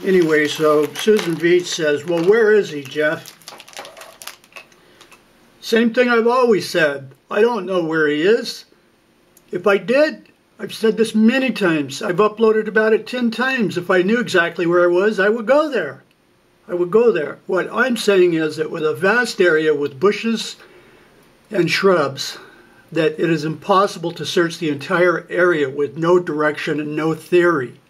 Anyway, so Susan Veach says, well, where is he, Jeff? Same thing I've always said. I don't know where he is. If I did, I've said this many times. I've uploaded about it 10 times. If I knew exactly where I was, I would go there. I would go there. What I'm saying is that with a vast area with bushes and shrubs, that it is impossible to search the entire area with no direction and no theory.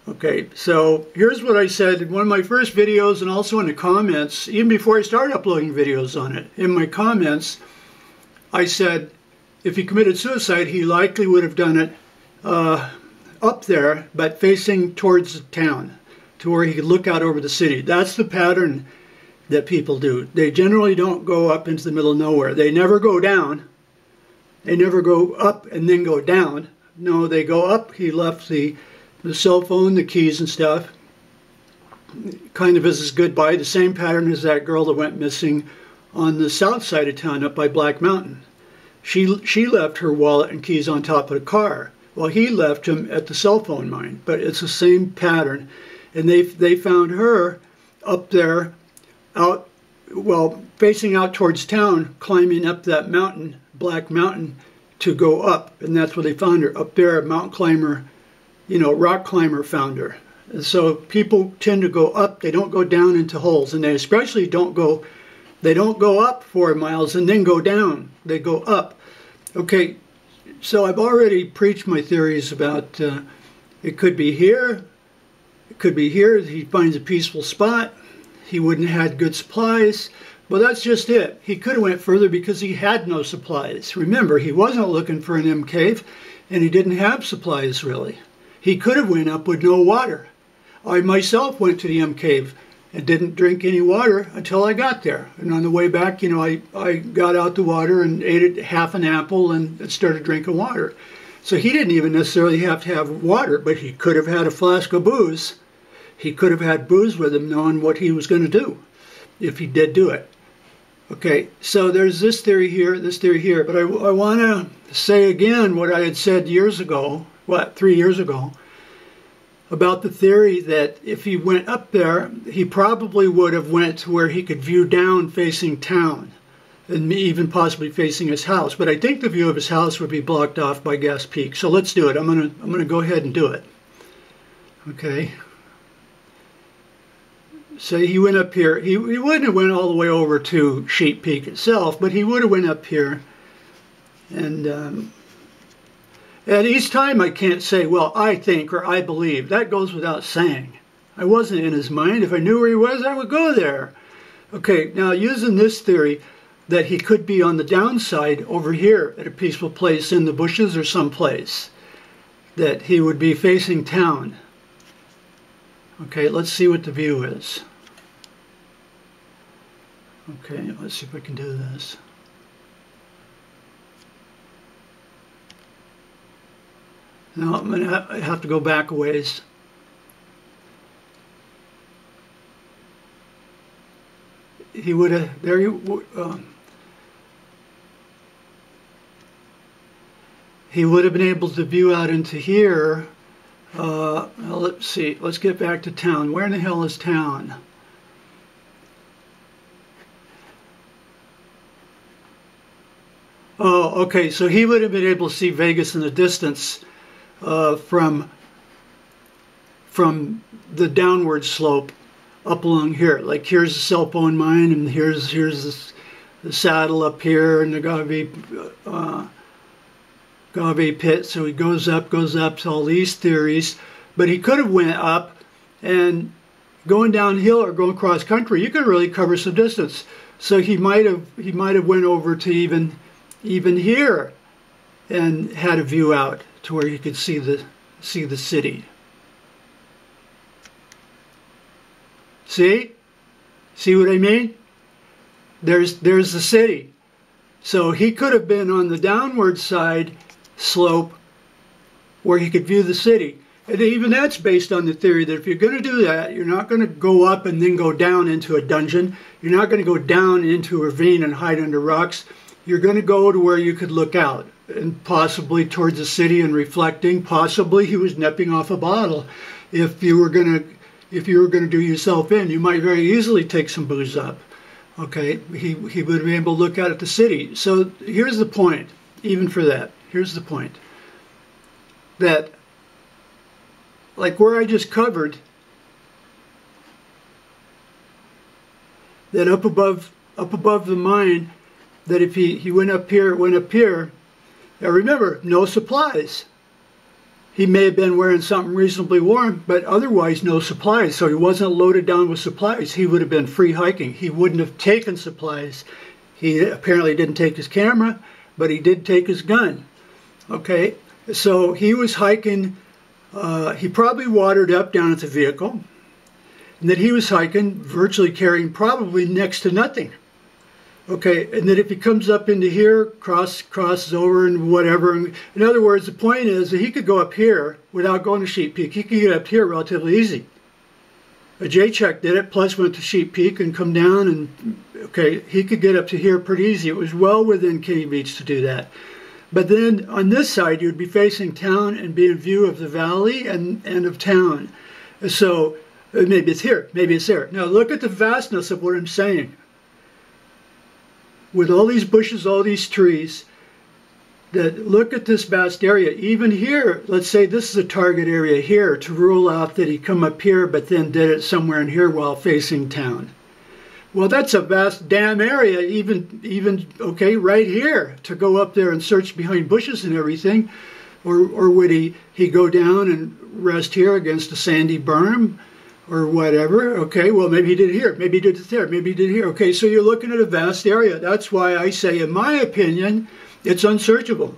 Okay, so here's what I said in one of my first videos and also in the comments, even before I started uploading videos on it. In my comments, I said if he committed suicide, he likely would have done it up there, but facing towards the town, to where he could look out over the city. That's the pattern that people do. They generally don't go up into the middle of nowhere. They never go down. They never go up and then go down. No, they go up. He left the cell phone, the keys and stuff, kind of as his goodbye. The same pattern as that girl that went missing on the south side of town up by Black Mountain. She left her wallet and keys on top of the car. Well, he left him at the cell phone mine, but it's the same pattern. And they found her up there, out, well, facing out towards town, climbing up that mountain, Black Mountain, to go up. And that's where they found her, up there, a mountain climber, you know, rock climber found her. And so people tend to go up, they don't go down into holes, and they especially don't go up 4 miles and then go down, they go up. Okay, so I've already preached my theories about it could be here, it could be here, he finds a peaceful spot, he wouldn't have had good supplies. Well, that's just it. He could have went further because he had no supplies. Remember, he wasn't looking for an M cave, and he didn't have supplies really. He could have went up with no water. I myself went to the M cave and didn't drink any water until I got there. And on the way back, you know, I got out the water and ate half an apple and started drinking water. So he didn't even necessarily have to have water, but he could have had a flask of booze. He could have had booze with him, knowing what he was going to do, if he did do it. Okay, so there's this theory here, but I want to say again what I had said years ago, 3 years ago, about the theory that if he went up there, he probably would have went to where he could view down facing town, and even possibly facing his house. But I think the view of his house would be blocked off by Gas Peak. So let's do it. I'm gonna go ahead and do it. Okay. So he went up here. He wouldn't have went all the way over to Sheep Peak itself, but he would have went up here. And at each time I can't say, well, I think or I believe. That goes without saying. I wasn't in his mind. If I knew where he was, I would go there. Okay, now using this theory that he could be on the downside over here at a peaceful place in the bushes or someplace, that he would be facing town. Okay, let's see what the view is. Okay, let's see if I can do this. Now I'm going to have to go back a ways. He would have, he would have been able to view out into here. Well, let's see, let's get back to town. Where in the hell is town? Oh, okay, so he would have been able to see Vegas in the distance from the downward slope up along here. Like here's the cell phone mine, and here's the saddle up here, and the Gave pit. So he goes up to all these theories. But he could have went up, and going downhill or going cross country, you could really cover some distance. So he might have went over to even here and had a view out to where you could see the city. See what I mean? There's the city. So he could have been on the downward side slope where he could view the city. And even that's based on the theory that if you're going to do that, you're not going to go up and then go down into a dungeon. You're not going to go down into a ravine and hide under rocks. You're going to go to where you could look out. and possibly towards the city and reflecting. Possibly he was nipping off a bottle. If you were gonna do yourself in, you might very easily take some booze up. Okay, he would be able to look out at the city. So here's the point, even for that. Here's the point. That, like where I just covered, that up above the mine, that if he went up here, now remember, no supplies. He may have been wearing something reasonably warm, but otherwise no supplies. So he wasn't loaded down with supplies. He would have been free hiking. He wouldn't have taken supplies. He apparently didn't take his camera, but he did take his gun. Okay, so he was hiking. He probably watered up down at the vehicle, and that he was hiking, virtually carrying probably next to nothing. Okay, and that if he comes up into here, crosses over and whatever. In other words, the point is that he could go up here without going to Sheep Peak. He could get up here relatively easy. Jacek did it, plus went to Sheep Peak and come down, and okay, he could get up to here pretty easy. It was well within Kenny Veach to do that. But then on this side, you'd be facing town and be in view of the valley and of town. So maybe it's here, maybe it's there. Now look at the vastness of what I'm saying. With all these bushes, all these trees, that look at this vast area. Even here, let's say this is a target area here, to rule out that he come up here but then did it somewhere in here while facing town. Well, that's a vast damn area, even okay, right here, to go up there and search behind bushes and everything. Or would he go down and rest here against a sandy berm? Or whatever. Okay, well, maybe he did it here, maybe he did it there, maybe he did it here. Okay, so you're looking at a vast area. That's why I say, in my opinion, it's unsearchable.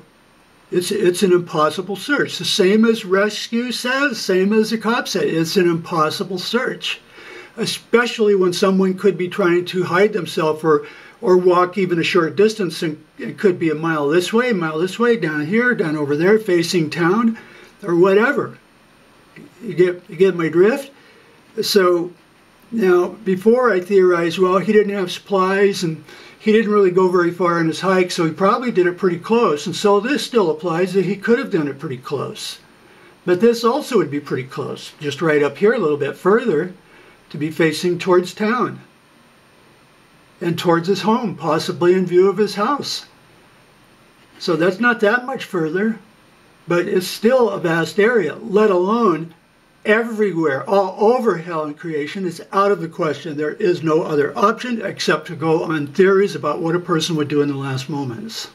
It's an impossible search. The same as rescue says, same as the cop said. It's an impossible search, especially when someone could be trying to hide themselves or walk even a short distance, and it could be a mile this way, down here, down over there, facing town, or whatever. You get my drift? So now, before I theorized, well, he didn't have supplies and he didn't really go very far in his hike, so he probably did it pretty close. And so this still applies that he could have done it pretty close. But this also would be pretty close, just right up here a little bit further, to be facing towards town and towards his home, possibly in view of his house. So that's not that much further, but it's still a vast area, let alone everywhere, all over hell and creation. It's out of the question. There is no other option except to go on theories about what a person would do in the last moments.